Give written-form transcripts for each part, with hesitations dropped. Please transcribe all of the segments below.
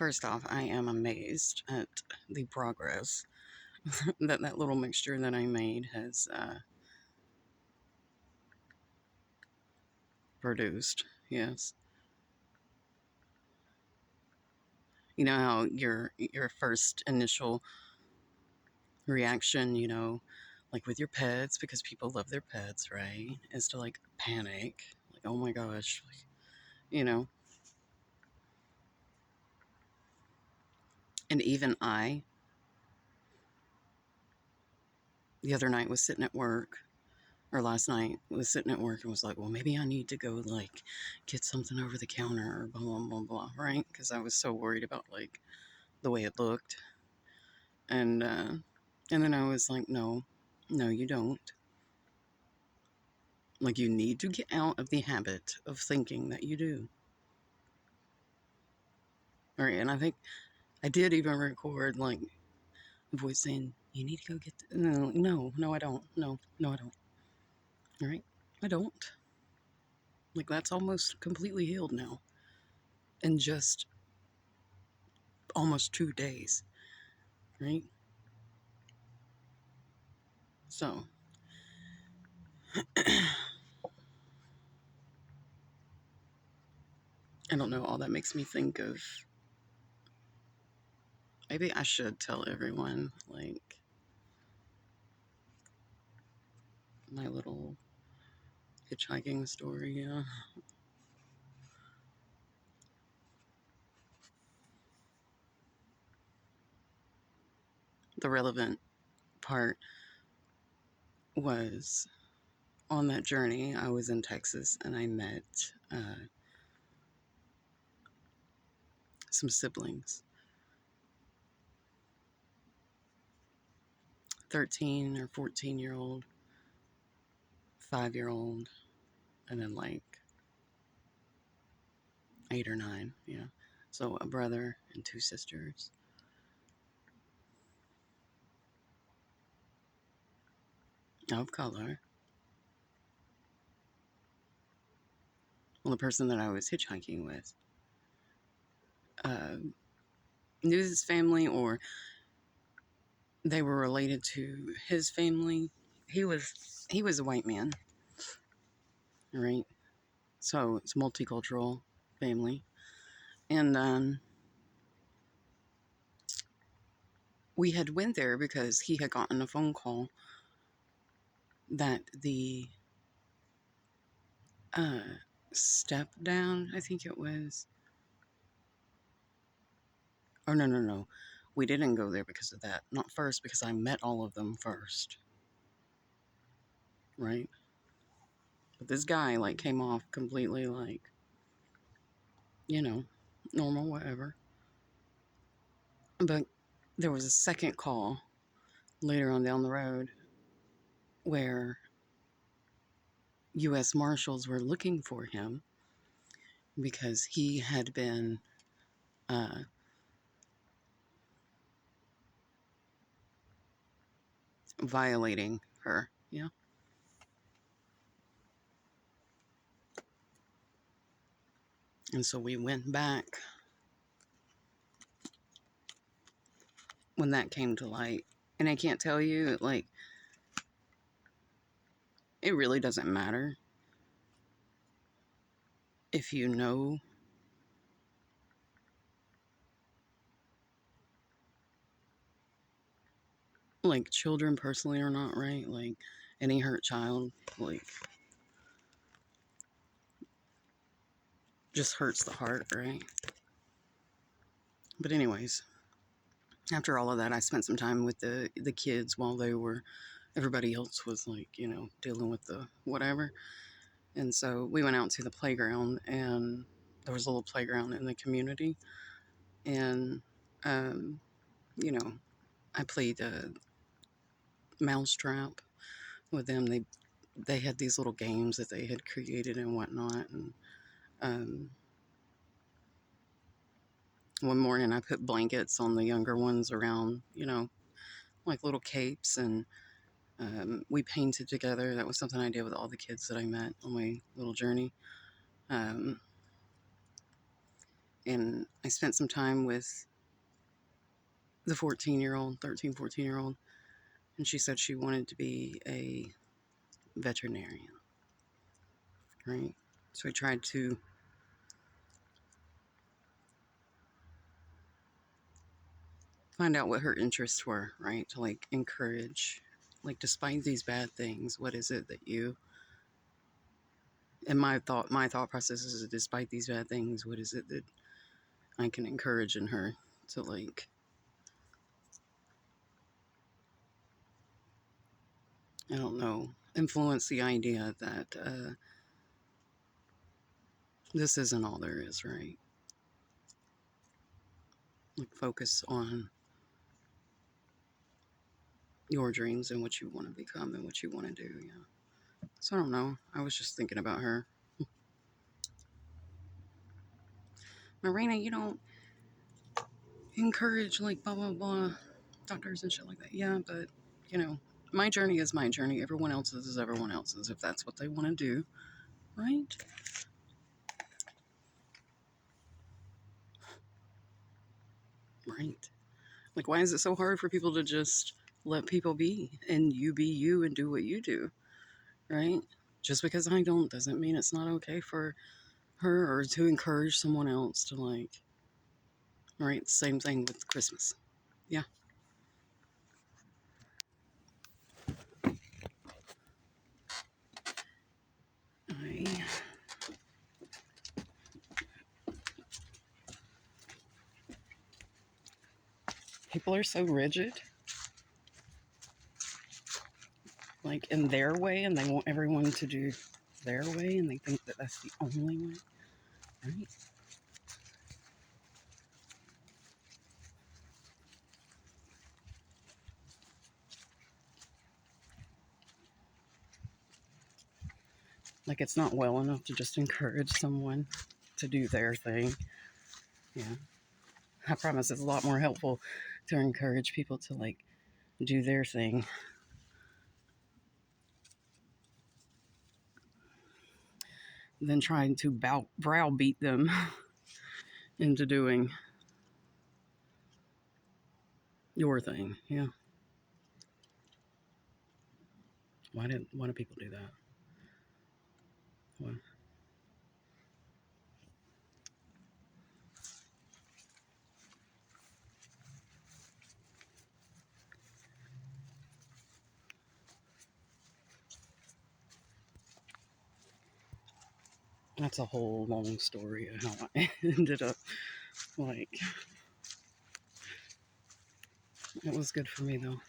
First off, I am amazed at the progress that little mixture that I made has produced. Yes, you know how your first initial reaction, like with your pets, because people love their pets, right, is to like panic, like oh my gosh, like, you know. And even I, the other night was sitting at work, or last night was sitting at work and was like, well, maybe I need to go like get something over the counter or blah blah blah blah, right? Because I was so worried about like the way it looked, and then I was like, no, no, you don't. Like you need to get out of the habit of thinking that you do. All right, and I think I did even record like a voice saying, "You need to go get." No, no, no, I don't. No, no, I don't. All right, I don't. Like that's almost completely healed now, in just almost 2 days, right? So I don't know. All that makes me think of maybe I should tell everyone like my little hitchhiking story. Yeah, the relevant part was on that journey. I was in Texas and I met some siblings, 13 or 14-year old, 5-year old, and then like 8 or 9. Yeah, so a brother and 2 sisters of color. Well, the person that I was hitchhiking with uh, knew his family, or they were related to his family. He was a white man, right? So it's a multicultural family, and we had went there because he had gotten a phone call that the uh, step down, I think it was, or no, no, no, we didn't go there because of that. Not first, because I met all of them first, right? But this guy like came off completely like, you know, normal, whatever. But there was a second call later on down the road where U.S. Marshals were looking for him because he had been uh, violating her. Yeah. And so we went back when that came to light. And I can't tell you, like, it really doesn't matter if you know, like, children personally or not, right? Like, any hurt child, like, just hurts the heart, right? But anyways, after all of that, I spent some time with the kids while everybody else was like, dealing with the whatever. And so we went out to the playground, and there was a little playground in the community. And, um, you know, I played Mousetrap with them. They had these little games that they had created and whatnot. And um, one morning I put blankets on the younger ones around, like little capes, and we painted together. That was something I did with all the kids that I met on my little journey. Um, And I spent some time with the 14-year-old, 13, 14-year-old, and she said she wanted to be a veterinarian, right? So I tried to find out what her interests were, right? To like encourage, like, despite these bad things, what is it that you, and my thought process is, despite these bad things, what is it that I can encourage in her to, like, I don't know, influence the idea that this isn't all there is, right? Like, focus on your dreams and what you want to become and what you want to do. Yeah. So I don't know. I was just thinking about her. Marina, you don't encourage like blah blah blah doctors and shit like that. Yeah, but you know, my journey is my journey. Everyone else's is everyone else's. If that's what they want to do, right? Right. Like, why is it so hard for people to just let people be and you be you and do what you do, right? Just because I don't doesn't mean it's not okay for her or to encourage someone else to, like, right? Same thing with Christmas. Yeah. I, people are so rigid, like in their way, and they want everyone to do their way, and they think that that's the only way, right? Like, it's not well enough to just encourage someone to do their thing. Yeah. I promise it's a lot more helpful to encourage people to, like, do their thing than trying to browbeat them into doing your thing. Yeah. Why do people do that? Well, that's a whole long story of how I ended up, like, it was good for me though.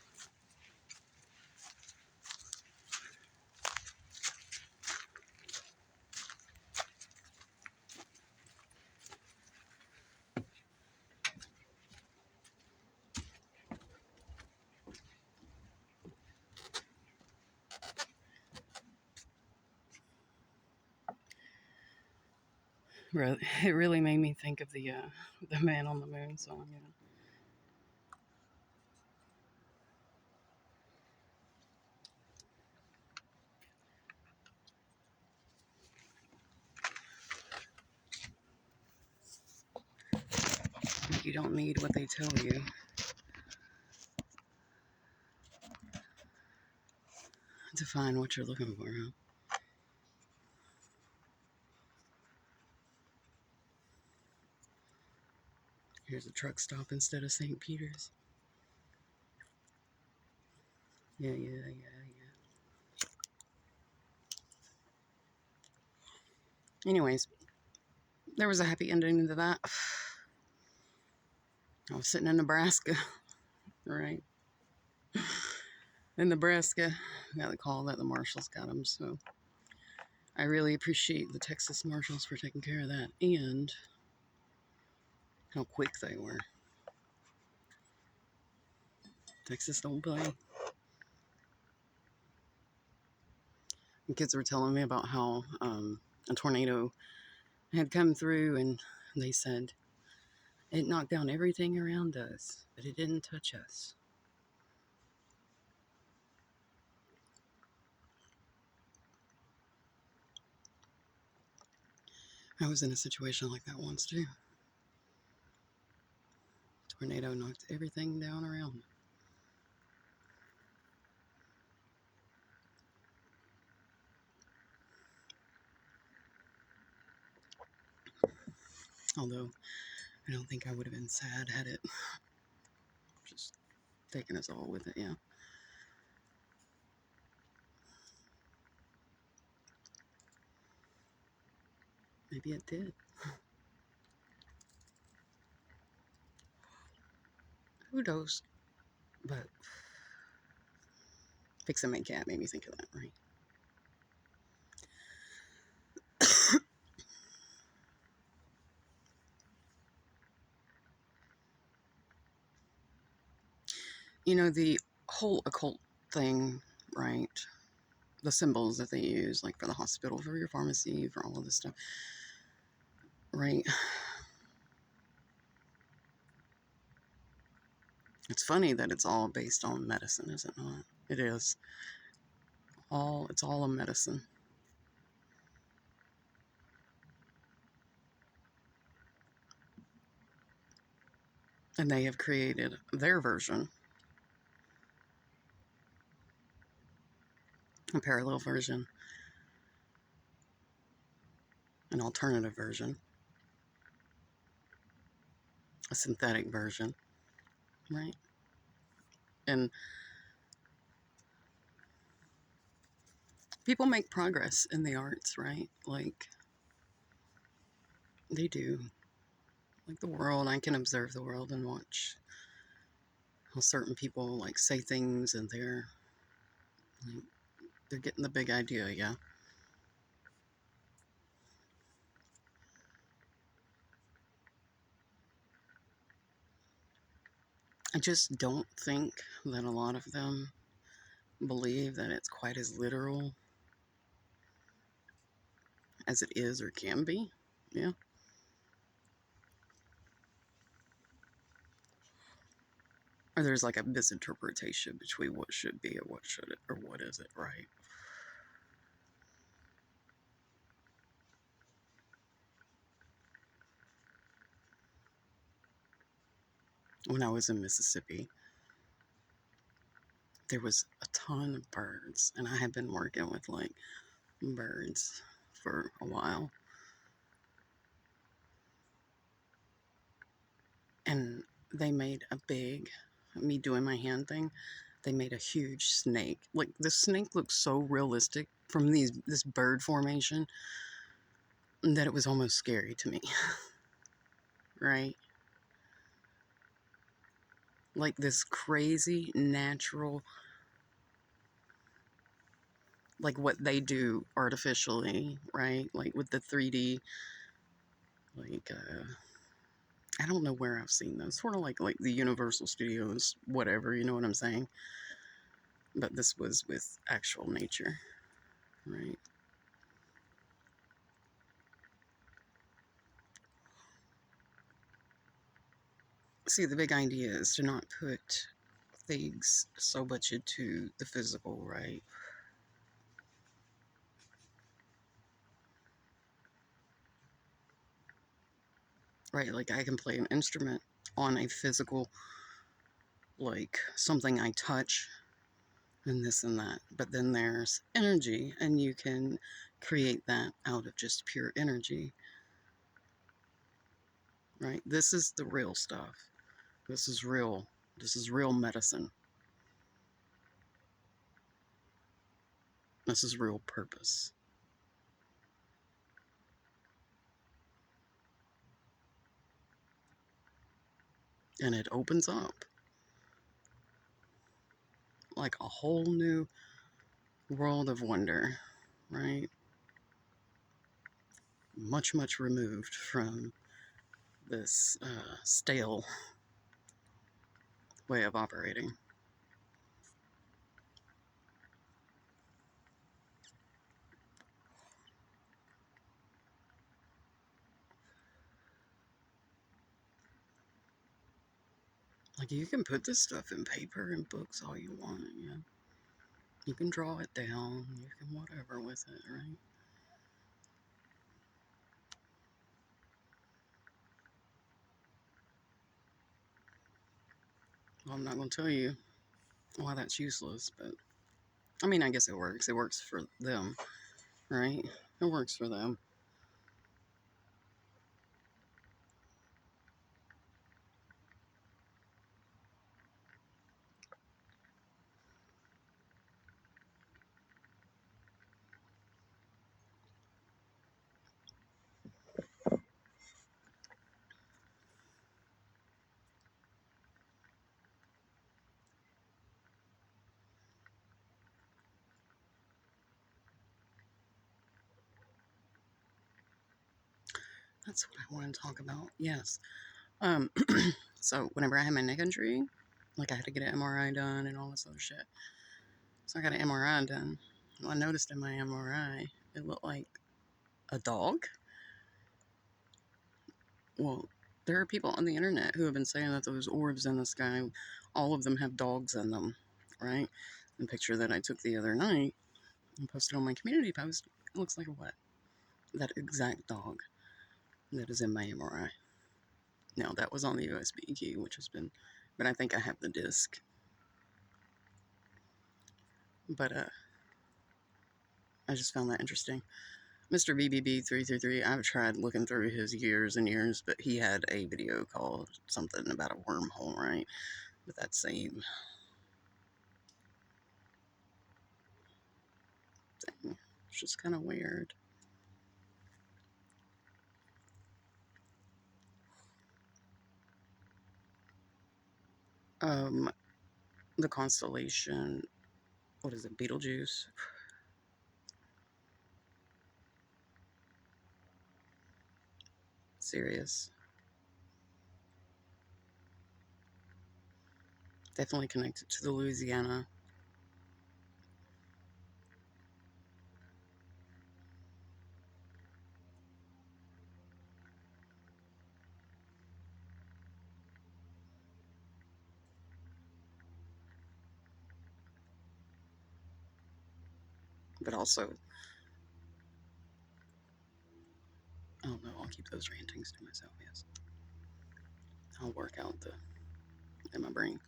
It really made me think of the Man on the Moon song. You know, like, you don't need what they tell you to find what you're looking for. Huh? Here's a truck stop instead of St. Peter's. Yeah. Anyways, there was a happy ending to that. I was sitting in Nebraska, right? In Nebraska, I got the call that the marshals got him. So I really appreciate the Texas marshals for taking care of that and how quick they were. Texas don't play. The kids were telling me about how a tornado had come through, and they said it knocked down everything around us, but it didn't touch us. I was in a situation like that once too. Tornado knocked everything down around. Although, I don't think I would have been sad had it just taken us all with it, yeah. Maybe it did. Who knows? But Fix and Make Cat made me think of that, right? You know, the whole occult thing, right? The symbols that they use, like for the hospital, for your pharmacy, for all of this stuff, right? It's funny that it's all based on medicine, is it not? It is. It's all a medicine. And they have created their version, a parallel version, an alternative version, a synthetic version, right? And people make progress in the arts, right? Like, they do. Like the world, I can observe the world and watch how certain people like say things and like, they're getting the big idea, yeah. I just don't think that a lot of them believe that it's quite as literal as it is or can be. Yeah. Or there's like a misinterpretation between what should be and what should it, or what is it, right? When I was in Mississippi, there was a ton of birds, and I had been working with like birds for a while. And they made me doing my hand thing, they made a huge snake. Like the snake looked so realistic from this bird formation that it was almost scary to me, right? Like this crazy natural, like what they do artificially, right? Like with the 3D, like I don't know where I've seen those. Sort of like the Universal Studios, whatever, you know what I'm saying? But this was with actual nature, right? See, the big idea is to not put things so much into the physical, right? Right, like I can play an instrument on a physical, like something I touch and this and that. But then there's energy, and you can create that out of just pure energy, right? This is the real stuff. This is real. This is real medicine. This is real purpose. And it opens up like a whole new world of wonder, right? Much, much removed from this stale way of operating. Like you can put this stuff in paper and books all you want, yeah. You can draw it down, you can whatever with it, right? Well, I'm not going to tell you why that's useless, but I mean, I guess it works. It works for them, right? It works for them. That's what I want to talk about. Yes. Um, so whenever I had my neck injury, like I had to get an MRI done and all this other shit. So I got an MRI done. Well, I noticed in my MRI, it looked like a dog. Well, there are people on the internet who have been saying that those orbs in the sky, all of them have dogs in them, right? The picture that I took the other night and posted on my community post, it looks like a what? That exact dog that is in my MRI. Now, that was on the USB key, which has been, but I think I have the disc. But I just found that interesting. Mr. BBB333, I've tried looking through his years and years, but he had a video called something about a wormhole, right? But that same thing. It's just kind of weird. Um, the constellation, what is it, Betelgeuse? Sirius. Definitely connected to the Louisiana. But also, I don't know, I'll keep those rantings to myself, yes. I'll work out the in my brain.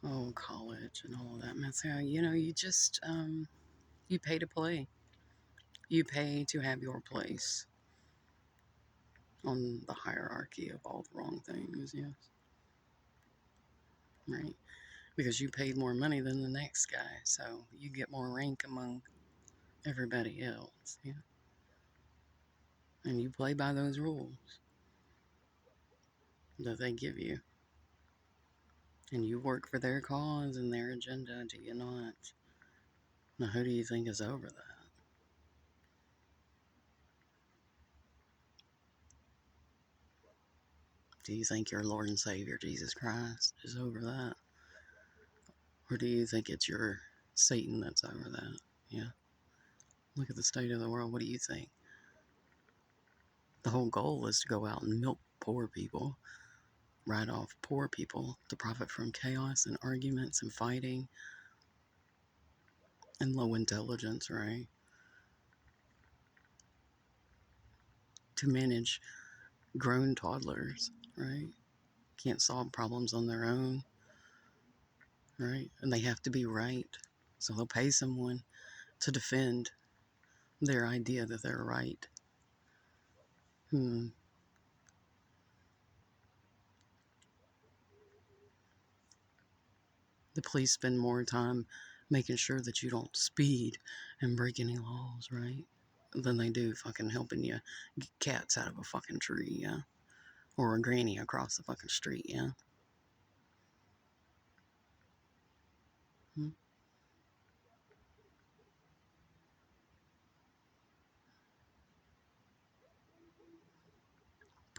Oh, college and all of that mess. Yeah, you know, you just you pay to play. You pay to have your place on the hierarchy of all the wrong things, yes. Right? Because you paid more money than the next guy, so you get more rank among everybody else, yeah. And you play by those rules that they give you. And you work for their cause and their agenda, do you not? Now, who do you think is over that? Do you think your Lord and Savior, Jesus Christ, is over that? Or do you think it's your Satan that's over that? Yeah. Look at the state of the world. What do you think? The whole goal is to go out and milk poor people, write off poor people to profit from chaos and arguments and fighting and low intelligence, right? To manage grown toddlers, right? Can't solve problems on their own, right? And they have to be right. So they'll pay someone to defend their idea that they're right. Hmm. The police spend more time making sure that you don't speed and break any laws, right? Than they do fucking helping you get cats out of a fucking tree, yeah? Or a granny across the fucking street, yeah? Hmm.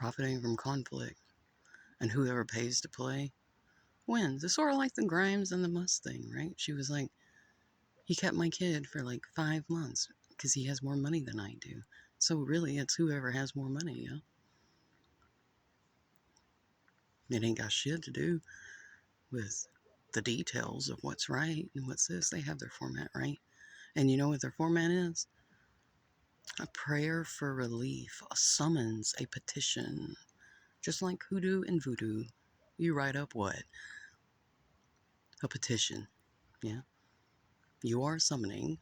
profiting from conflict, and whoever pays to play wins. It's sort of like the Grimes and the Mustang, right? She was like, he kept my kid for like 5 months because he has more money than I do. So really, it's whoever has more money, yeah? It ain't got shit to do with the details of what's right and what's this. They have their format, right? And you know what their format is? A prayer for relief, a summons, a petition. Just like hoodoo and voodoo. You write up what? A petition. Yeah? You are summoning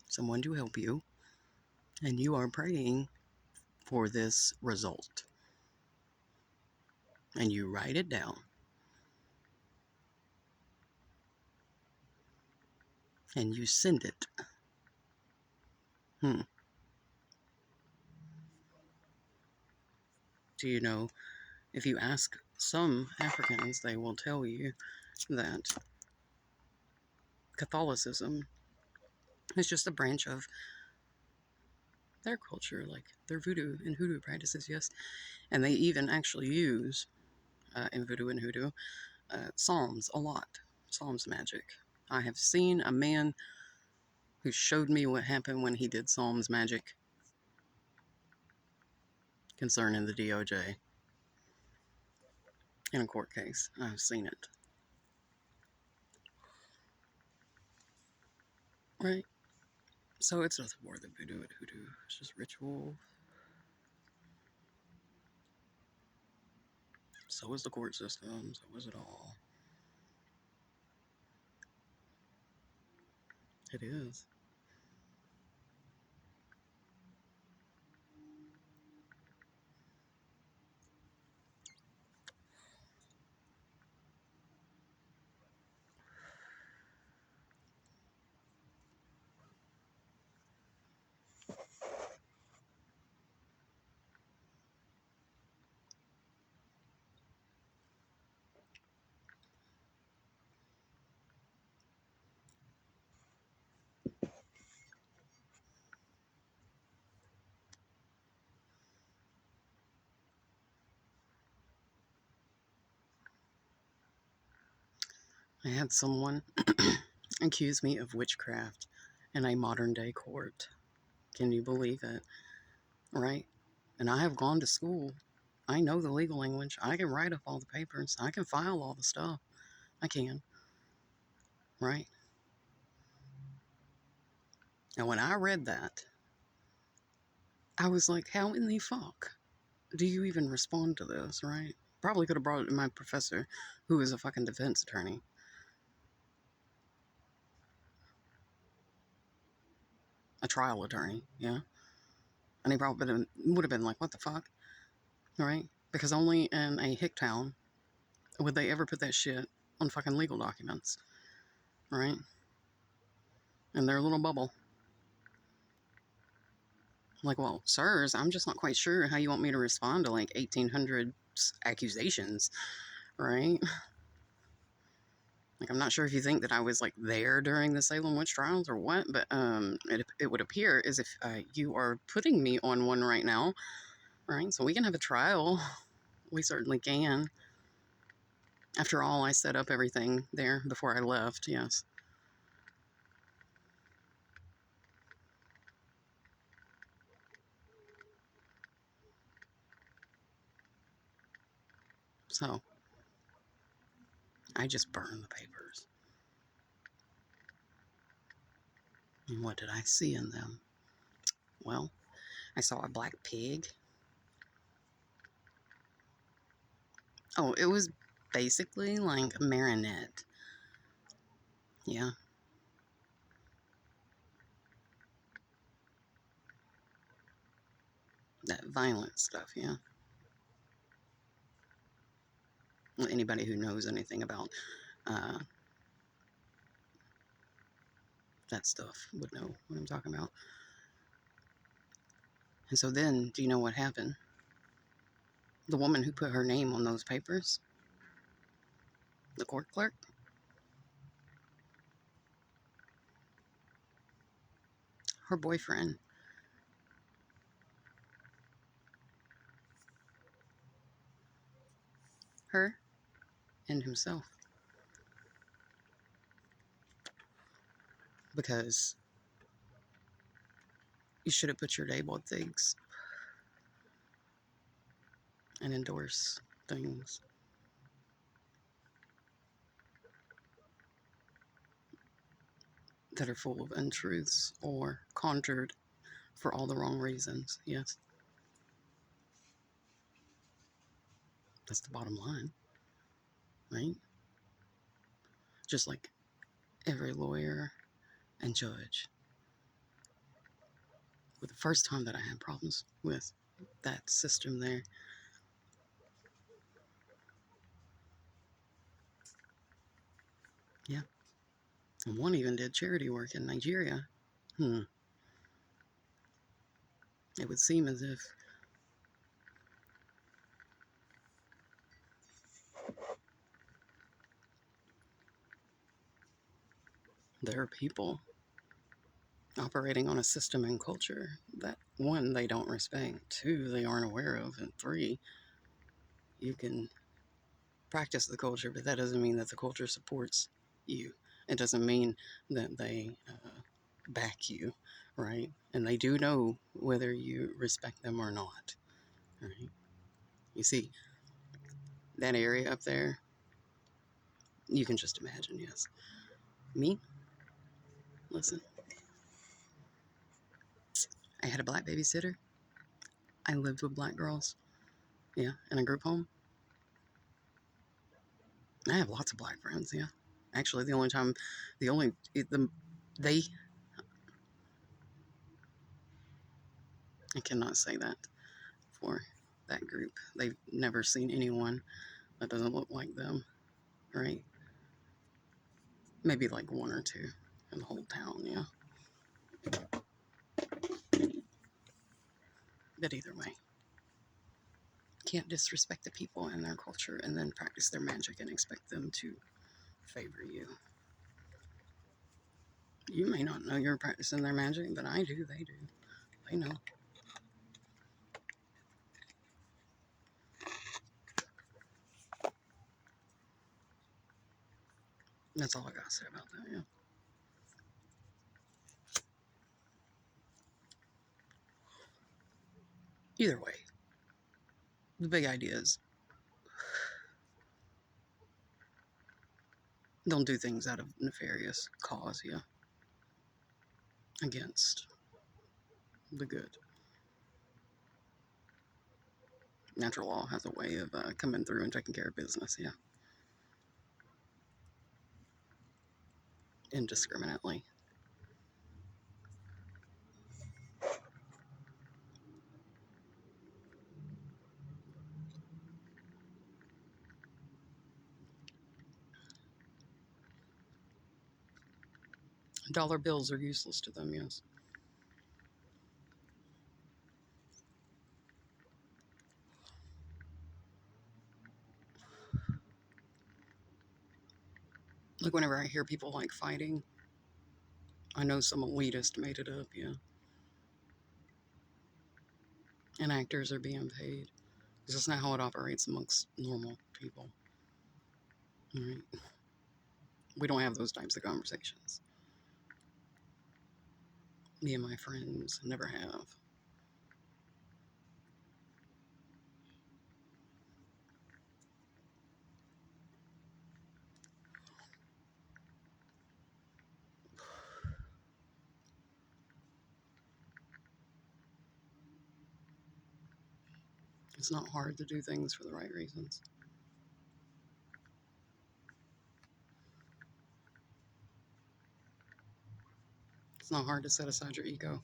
someone to help you, and you are praying for this result. And you write it down. And you send it. Do you know, if you ask some Africans, they will tell you that Catholicism is just a branch of their culture, like their voodoo and hoodoo practices, yes. And they even actually use, in voodoo and hoodoo, psalms a lot. Psalms magic. I have seen a man who showed me what happened when he did psalms magic concerning the DOJ in a court case. I've seen it. Right? So it's nothing more than voodoo and hoodoo. It's just ritual. So is the court system. So is it all. It is. I had someone accuse me of witchcraft in a modern day court. Can you believe it? Right? And I have gone to school. I know the legal language. I can write up all the papers. I can file all the stuff. I can. Right? And when I read that, I was like, how in the fuck do you even respond to this, right? Probably could have brought it to my professor, who is a fucking defense attorney. A trial attorney, yeah. And he probably would have been like, what the fuck? Right? Because only in a hick town would they ever put that shit on fucking legal documents. Right? In their little bubble. Like, well, sirs, I'm just not quite sure how you want me to respond to like 1800 accusations, right? Like, I'm not sure if you think that I was like there during the Salem witch trials or what, but it would appear as if you are putting me on one right now, right? So we can have a trial. We certainly can. After all, I set up everything there before I left, yes. So I just burned the papers. And what did I see in them? Well, I saw a black pig. Oh, it was basically like Marinette. Yeah. That violent stuff, yeah. Well, anybody who knows anything about uh, that stuff would know what I'm talking about. And so then, do you know what happened? The woman who put her name on those papers, the court clerk, her boyfriend her and himself. Because you shouldn't put your label on things and endorse things that are full of untruths or conjured for all the wrong reasons. Yes, that's the bottom line, right? Just like every lawyer and judge. But the first time that I had problems with that system there, yeah, and one even did charity work in Nigeria. It would seem as if there are people operating on a system and culture that, one, they don't respect, two, they aren't aware of, and three, you can practice the culture, but that doesn't mean that the culture supports you. It doesn't mean that they back you, right? And they do know whether you respect them or not, right? You see, that area up there, you can just imagine, yes. Me, listen, I had a black babysitter. I lived with black girls, yeah, in a group home. I have lots of black friends, yeah. Actually, they, I cannot say that for that group. They've never seen anyone that doesn't look like them, right? Maybe like one or two in the whole town, yeah. But either way, can't disrespect the people and their culture and then practice their magic and expect them to favor you. You may not know you're practicing their magic, but I do, they do. They know. That's all I gotta say about that, yeah. Either way, the big idea is don't do things out of nefarious cause, yeah, against the good. Natural law has a way of coming through and taking care of business, yeah, indiscriminately. Dollar bills are useless to them, yes. Like whenever I hear people like fighting, I know some elitist made it up, yeah. And actors are being paid. This is not how it operates amongst normal people. Right? We don't have those types of conversations. Me and my friends never have. It's not hard to do things for the right reasons. It's not hard to set aside your ego,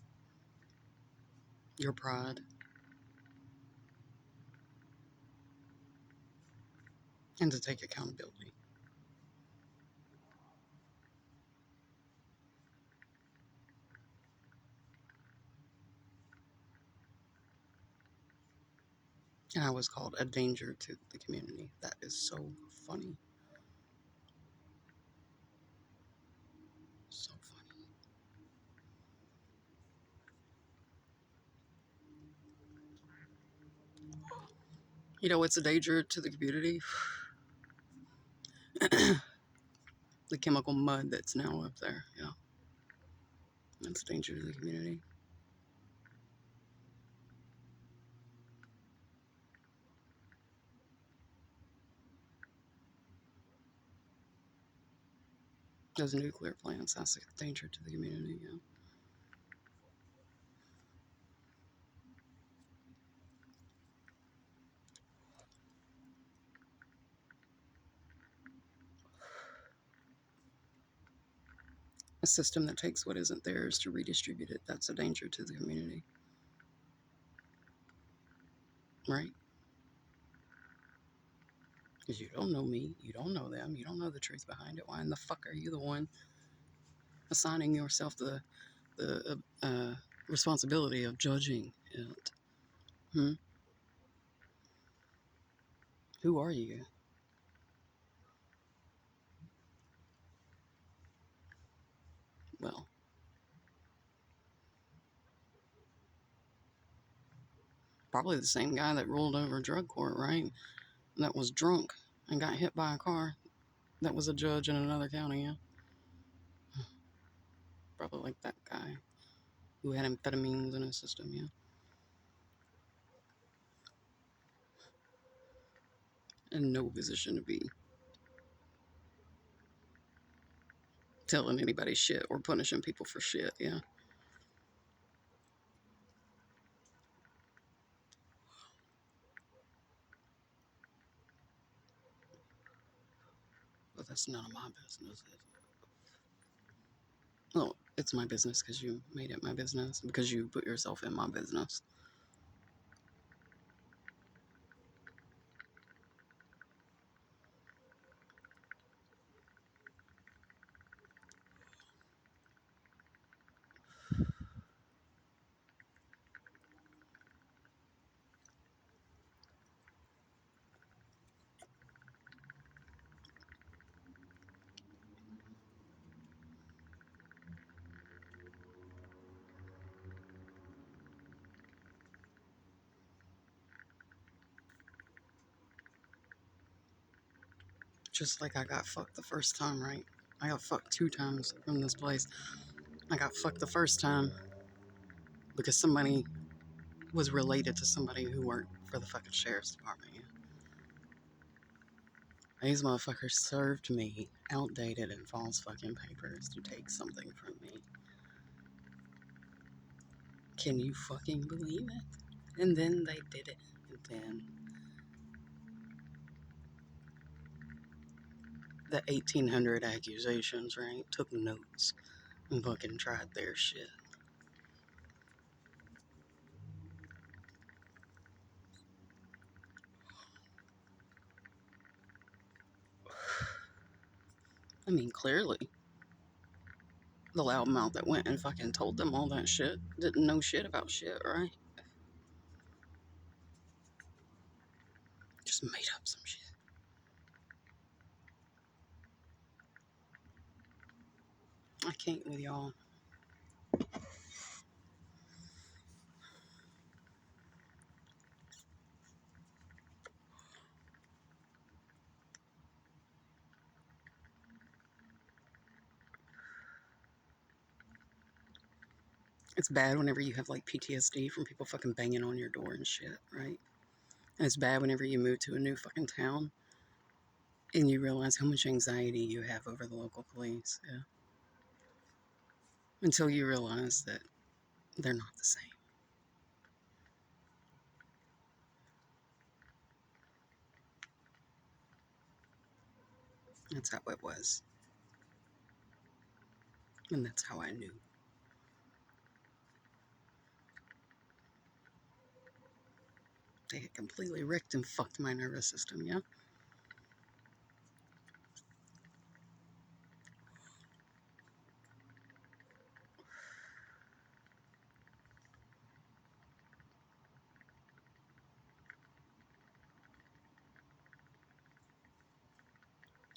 your pride, and to take accountability. And I was called a danger to the community. That is so funny. So funny. You know what's a danger to the community? The chemical mud that's now up there. Yeah, that's a danger to the community. Those nuclear plants, that's a danger to the community. Yeah. A system that takes what isn't theirs to redistribute it, that's a danger to the community. Right? Because you don't know me, you don't know them, you don't know the truth behind it. Why in the fuck are you the one assigning yourself the responsibility of judging it? Hmm? Who are you? Well, probably the same guy that rolled over drug court, right? That was drunk and got hit by a car. That was a judge in another county, yeah. Probably like that guy who had amphetamines in his system, yeah. In no position to be telling anybody shit or punishing people for shit, yeah. But that's none of my business. Well, it's my business because you made it my business, because you put yourself in my business. Just like I got fucked the first time, right? I got fucked 2 times from this place. I got fucked the first time because somebody was related to somebody who worked for the fucking sheriff's department. Yeah. These motherfuckers served me outdated and false fucking papers to take something from me. Can you fucking believe it? And then they did it. And then the 1800 accusations, right? Took notes and fucking tried their shit. I mean, clearly, the loudmouth that went and fucking told them all that shit didn't know shit about shit, right? Just made up some shit. I can't with y'all. It's bad whenever you have like PTSD from people fucking banging on your door and shit, right? And it's bad whenever you move to a new fucking town and you realize how much anxiety you have over the local police. Yeah. Until you realize that they're not the same. That's how it was. And that's how I knew. They had completely wrecked and fucked my nervous system, yeah?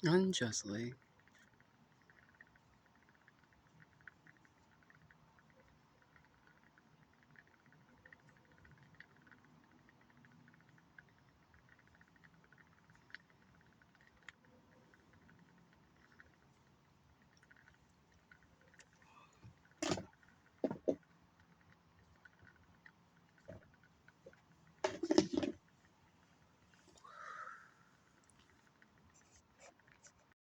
Unjustly.